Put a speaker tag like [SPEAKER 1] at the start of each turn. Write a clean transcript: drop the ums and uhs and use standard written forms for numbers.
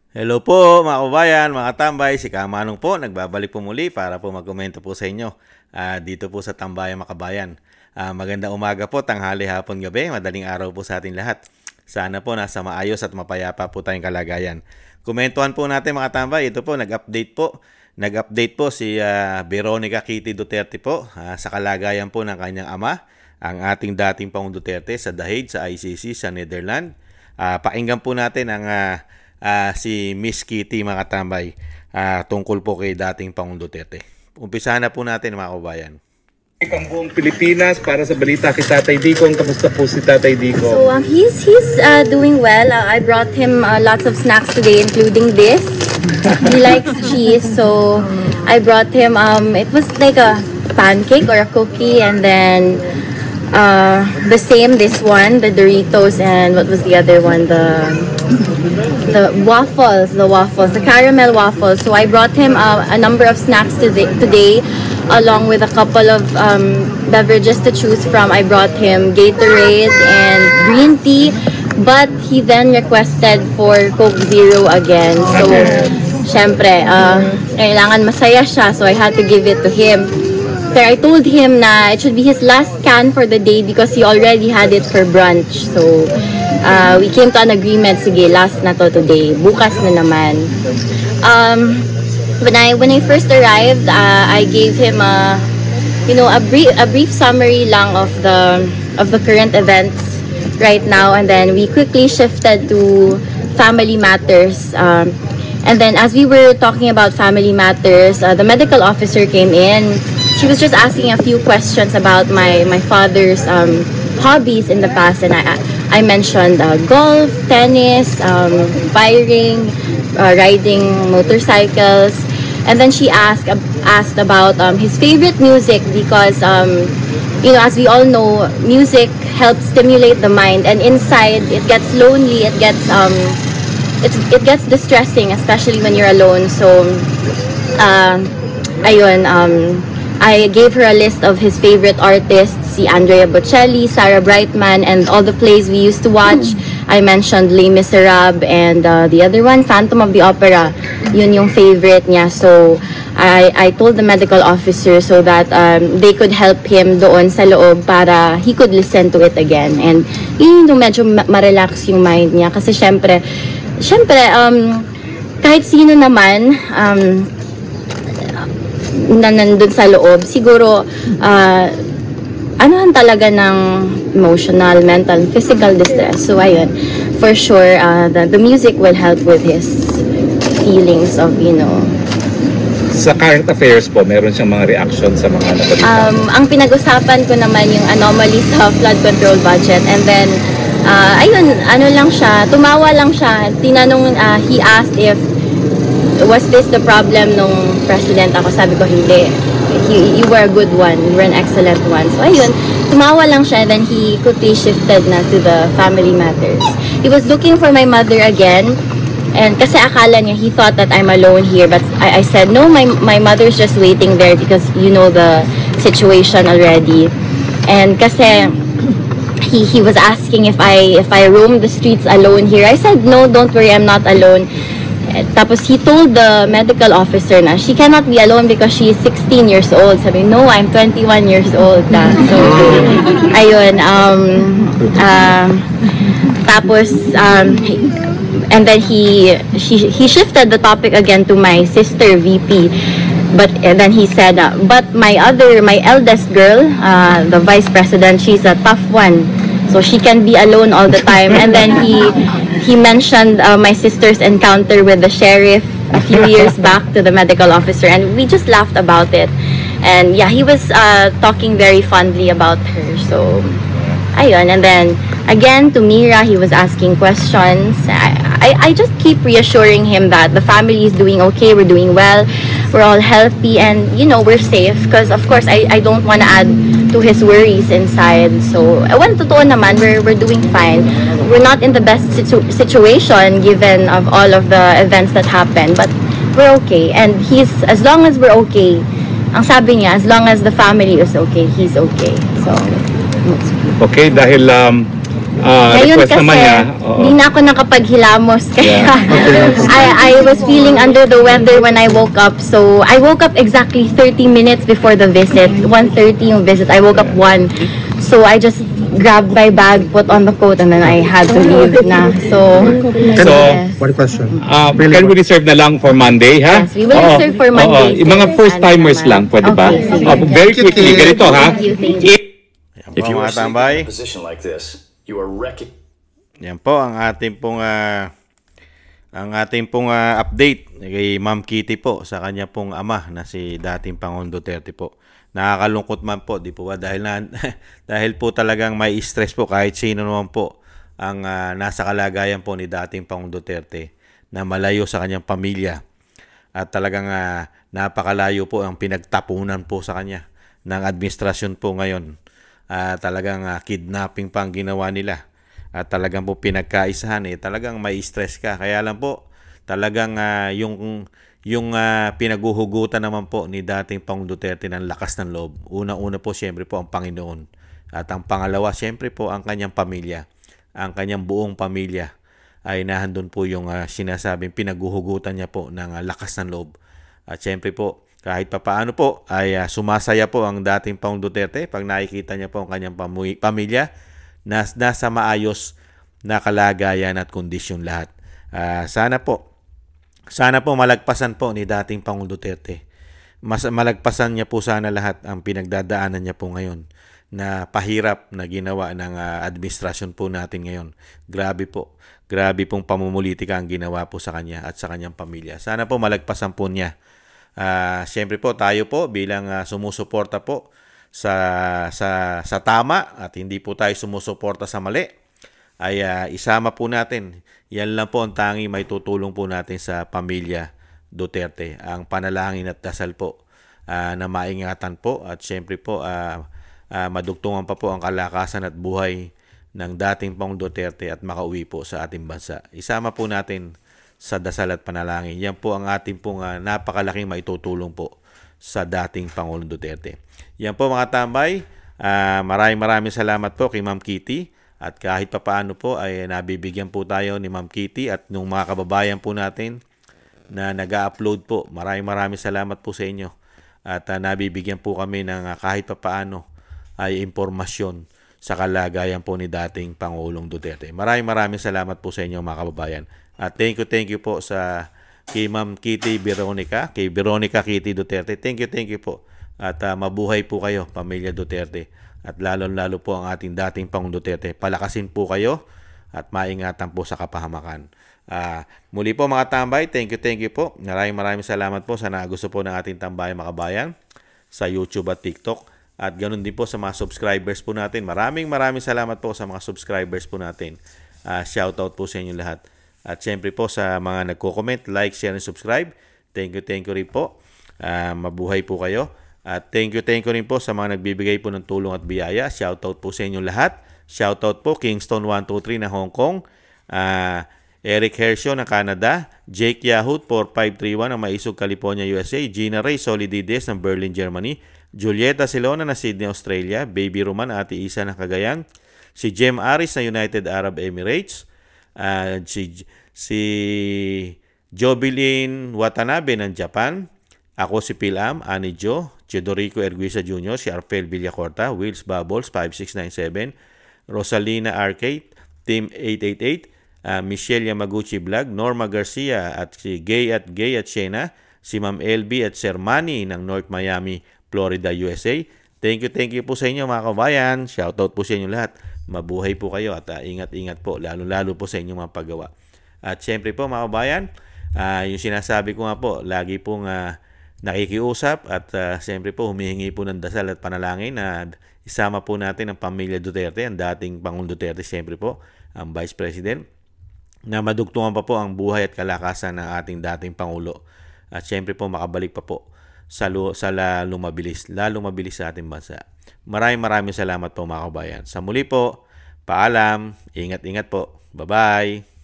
[SPEAKER 1] Hello po mga kabayan, mga tambay, si Kamanong po, nagbabalik po muli para po magkomento po sa inyo dito po sa Tambayan Makabayan. Magandang umaga po, tanghali, hapon, gabi, madaling araw po sa ating lahat. Sana po nasa maayos at mapayapa po tayong kalagayan. Komentuhan po natin mga tambay, ito po, nag-update po si Veronica Kitty Duterte po sa kalagayan po ng kanyang ama, ang ating dating Pangulong Duterte sa The Hague sa ICC sa Netherlands. Pakinggan po natin ang si Miss Kitty mga tambay tungkol po kay dating Pangulong Duterte. Umpisahan na po natin mga kabayan.
[SPEAKER 2] Ang buong Pilipinas para sa balita kay Tatay Dico. Kamusta po si Tatay Dico?
[SPEAKER 3] So he's doing well. I brought him lots of snacks today, including this. He likes cheese, so I brought him. It was like a pancake or a cookie, and then this one, the Doritos, and what was the other one? The waffles, the caramel waffles. So I brought him a number of snacks today, along with a couple of beverages to choose from. I brought him Gatorade and green tea, but he then requested for Coke Zero again. So, syempre, kailangan masaya siya, so I had to give it to him. Pero I told him na it should be his last can for the day because he already had it for brunch. So, we came to an agreement, sige, last na to today. Bukas na naman. When I first arrived, I gave him a brief summary lang of the current events right now, and then we quickly shifted to family matters. And then as we were talking about family matters, the medical officer came in. She was just asking a few questions about my father's hobbies in the past, and I mentioned golf, tennis, firing, riding motorcycles, and then she asked about his favorite music because as we all know, music helps stimulate the mind, and inside it gets lonely, it gets distressing, especially when you're alone. So I gave her a list of his favorite artists, si Andrea Bocelli, Sarah Brightman, and all the plays we used to watch. I mentioned Les Miserables and the other one, Phantom of the Opera. Yun yung favorite niya. So I told the medical officer so that they could help him doon sa loob para he could listen to it again. And yun yung medyo ma-relax yung mind niya. Kasi syempre, kahit sino naman, na nandun sa loob, siguro anuhan talaga ng emotional, mental, physical distress. So ayun, for sure the music will help with his feelings of
[SPEAKER 2] Sa current affairs po, meron siyang mga reaction sa mga nabalita.
[SPEAKER 3] Ang pinag-usapan ko naman yung anomaly sa flood control budget, and then tumawa lang siya, tinanong, he asked if was this the problem nung president ako? Sabi ko, hindi. You were a good one. You were an excellent one. So, ayun. Tumawa lang siya. Then, he quickly shifted na to the family matters. He was looking for my mother again. And kasi akala niya, he thought that I'm alone here. But I said, no, my mother's just waiting there because you know the situation already. And kasi he was asking if I roam the streets alone here. I said, no, don't worry, I'm not alone. Tapos he told the medical officer na she cannot be alone because she is 16 years old. Sabi, no, I'm 21 years old na. So, ayun. Tapos, and then he shifted the topic again to my sister VP. But then he said, but my eldest girl, the vice president, she's a tough one. So she can be alone all the time. And then he mentioned my sister's encounter with the sheriff a few years back to the medical officer, and we just laughed about it. And yeah, he was talking very fondly about her. So ayun. And then again to Mira, he was asking questions. I just keep reassuring him that the family is doing okay, we're doing well, we're all healthy, and we're safe, because of course I don't want to add to his worries inside. So totoo naman, we're doing fine. We're not in the best situation given of all of the events that happened, but we're okay. And as long as we're okay, ang sabi niya, as long as the family is okay, he's okay. So
[SPEAKER 2] Okay, dahil
[SPEAKER 3] Ngayon
[SPEAKER 2] request
[SPEAKER 3] kasi,
[SPEAKER 2] naman niya. Oo.
[SPEAKER 3] di na ako nakapaghilamos. Kaya I was feeling under the weather when I woke up. So, I woke up exactly 30 minutes before the visit. 1:30 yung visit. I woke up 1. So, I just grabbed my bag, put on the coat, and then I had to leave na. So, yes.
[SPEAKER 4] One question.
[SPEAKER 2] Can we reserve na lang for Monday, ha?
[SPEAKER 3] Yes, we will
[SPEAKER 2] Oo.
[SPEAKER 3] reserve for Monday,
[SPEAKER 2] Oo. Yung mga
[SPEAKER 3] sir.
[SPEAKER 2] first-timers
[SPEAKER 3] Sana
[SPEAKER 2] lang,
[SPEAKER 3] naman.
[SPEAKER 2] pwede ba?
[SPEAKER 3] Okay, sige.
[SPEAKER 2] Very quickly, ganito, ha?
[SPEAKER 3] Thank you, thank you.
[SPEAKER 1] Yan
[SPEAKER 5] If
[SPEAKER 1] po
[SPEAKER 5] you
[SPEAKER 1] mga
[SPEAKER 5] are sleeping
[SPEAKER 1] tambay.
[SPEAKER 5] in a position like this, you are wrecking.
[SPEAKER 1] Yan po ang ating pong update kay Ma'am Kitty po sa kanya pong ama na si dating Pangulong Duterte po. Nakakalungkot man po, di po ba? Dahil po talagang may stress po kahit sino naman po ang nasa kalagayan po ni dating Pangulong Duterte na malayo sa kanyang pamilya. At talagang napakalayo po ang pinagtapunan po sa kanya ng administrasyon po ngayon. Talagang kidnapping pa ang ginawa nila. At talagang po pinagkaisahan talagang may stress ka. Kaya lang po, talagang yung pinaguhugutan naman po ni dating Pangulong Duterte ng lakas ng loob. Una-una po siyempre po ang Panginoon. At ang pangalawa siyempre po ang kanyang pamilya. Ang kanyang buong pamilya ay nahandun po yung sinasabing pinaguhugutan niya po ng lakas ng loob. At siyempre po, kahit papaano po ay sumasaya po ang dating Pangulong Duterte pag nakikita niya po ang kanyang pamilya na nasa maayos na kalagayan at kondisyon lahat. Sana po malagpasan po ni dating Pangulong Duterte. Malagpasan niya po sana lahat ang pinagdadaanan niya po ngayon na pahirap na ginawa ng administrasyon po natin ngayon. Grabe po. Grabe pong pamumulitika ang ginawa po sa kanya at sa kanyang pamilya. Sana po malagpasan po niya. Siyempre po tayo po bilang sumusuporta po sa tama at hindi po tayo sumusuporta sa mali ay isama po natin. Yan lang po ang tanging may tutulong po natin sa pamilya Duterte. Ang panalangin at dasal po na maingatan po at siyempre po madugtungan pa po ang kalakasan at buhay ng dating Pangulong Duterte at makauwi po sa ating bansa. Isama po natin sa dasal at panalangin. Yan po ang ating pong napakalaking maitutulong po sa dating Pangulong Duterte. Yan po mga tambay. Maraming salamat po kay Ma'am Kitty. At kahit papaano po ay nabibigyan po tayo ni Ma'am Kitty at nung mga kababayan po natin na nag-upload po. Maraming salamat po sa inyo. At nabibigyan po kami ng kahit papaano ay impormasyon sa kalagayan po ni dating Pangulong Duterte. Maraming salamat po sa inyo mga kababayan. At thank you po sa kay Ma'am Kitty Veronica, kay Veronica Kitty Duterte. Thank you po. At mabuhay po kayo, Pamilya Duterte. At lalo po ang ating dating Pangulong Duterte. Palakasin po kayo at maingatan po sa kapahamakan. Muli po mga tambay, thank you po. Maraming salamat po sa nagusto po ng ating tambayan mga kabayan sa YouTube at TikTok. At ganoon din po sa mga subscribers po natin. Maraming salamat po sa mga subscribers po natin. Shoutout po sa inyo lahat. At syempre po sa mga nagko-comment, like, share, and subscribe. Thank you rin po. Mabuhay po kayo. At thank you rin po sa mga nagbibigay po ng tulong at biyaya. Shoutout po sa inyo lahat. Shoutout po Kingston 123 na Hong Kong. Eric Hershaw ng Canada. Jake Yahoo 4531 ng Maisog, California, USA. Gina Ray Solidides ng Berlin, Germany. Julieta Silona na Sydney, Australia. Baby Roman, Ate Isa ng Cagayan. Si Jem Aris na United Arab Emirates. Si Jobilin Watanabe ng Japan. Ako si Pilam, Ani Jo, Chedorico Erguisa Jr., si Arpel Villacorta, Wills Bubbles 5697, Rosalina Arcade, Team 888, Michelle Yamaguchi Vlog, Norma Garcia at si Gay at Shena, si Ma'am LB at Sir Manny ng North Miami, Florida, USA. Thank you po sa inyo mga kabayan. Shoutout po sa inyo lahat. Mabuhay po kayo at ingat-ingat po, lalo-lalo po sa inyong mga paggawa. At syempre po mga kabayan, yung sinasabi ko nga po, lagi pong nakikiusap at siyempre po humihingi po ng dasal at panalangin na isama po natin ang Pamilya Duterte, ang dating Pangulong Duterte, siyempre po ang Vice President, na madugtungan pa po ang buhay at kalakasan ng ating dating Pangulo at siyempre po makabalik pa po sa lalong mabilis sa ating bansa. Maraming salamat po mga kabayan. Sa muli po, paalam, ingat-ingat po. Bye-bye!